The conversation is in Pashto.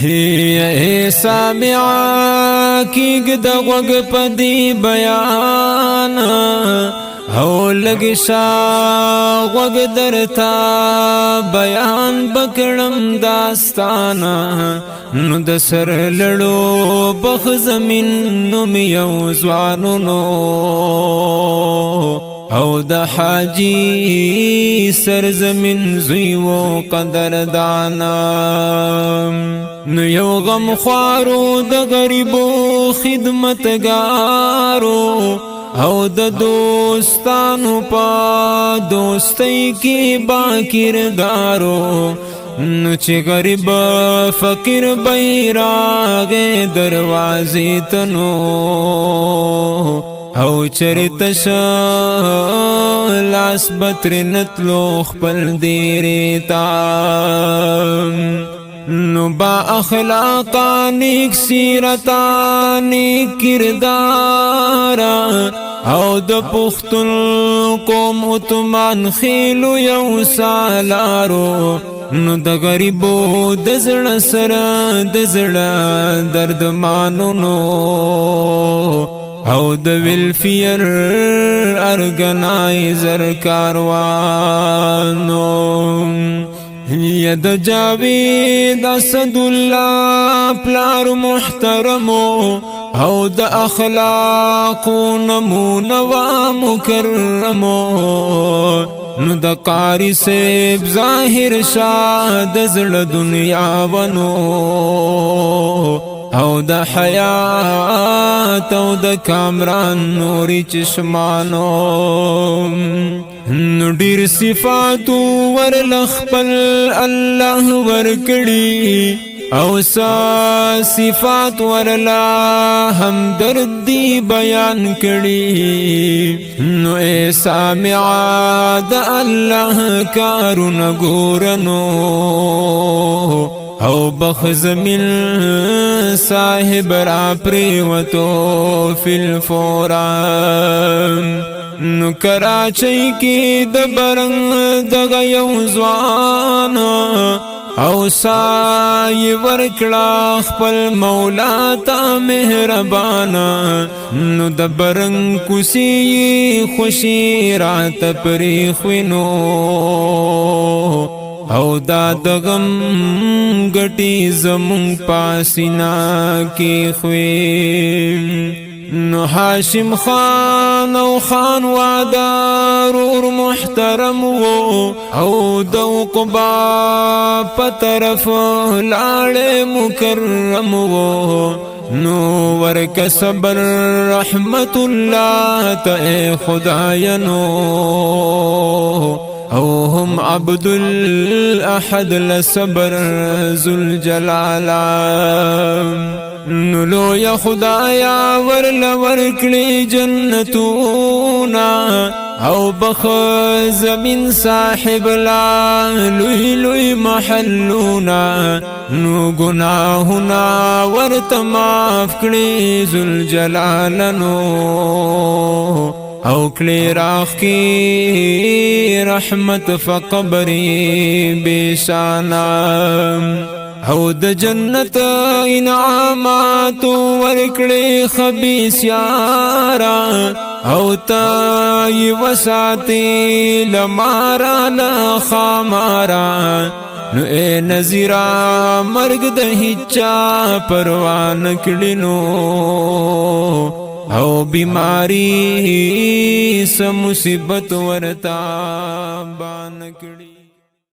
اے سامعا کیگ د غوږ په دې بیان او لږ شا غوږ درته بیان بکړم داستانه نو د سر لړو بخ زمین نوم یو ځوانونو او د حاجی سرزمین زوی و قدردانا نو یو غم خوارو د غریبو خدمتگارو او د دوستانو پا دوستی کی با کردارو نو چه غریب فقیر بیراغ دروازی تنو او چرتش لاس بطر نتلو خپل دیری تا نو با اخلاقا نیک سیرتا نیک کردارا او د پختون قوم اتمان خیلو یو سالارو نو د غریبو د زړه سره د زړه درد مانونو او د ویلفیر ارگنایزر کاروانو ید جاوید اسد الله پلار محترمو او د اخلاق نمونه و مکرمو نو د قاری سیب ظاهر شاد زړه دنیا ونو او د حیات او د کامران نوری چشمانو نو ډیر صفاتو ورلخپل الله ورکړي او سا صفات ورلا همدردی بیان کړي نو اے سامعا د الله کارونه ګورنو او بخزمل صاحب را پریوتو فی الفوران نو کراچی کی د برنگ دغه یو ځوان او سای ورکړه خپل مولا تا مهربانا نو د برنگ کوسی خوشی رات پری خوینو او دا دغم گٹی زمون پاسینا کی خویم نو حاشم خان او خان وادارور محترم و او دو قبا پترف لاڑ مکرم و نو ورک صبر رحمت اللہ تا اے خداینو او هم عبد الاحد لصبر ذوالجلالا نلو یا خدایا ورل ورکلی جنتونا او بخ زمین صاحب لا لوی لوی محلونا نو گناہنا ورتماف کلی ذوالجلالنو او کلی راخ کی رحمت فقبری بیشانا او د جنت انعامات ورکړي خبيث یارا او تای وساتي لمارا لا خمارا نو اے نذیرا مرګ د هچا پروان کړینو او بیماری سم مصیبت ورتا بان کړي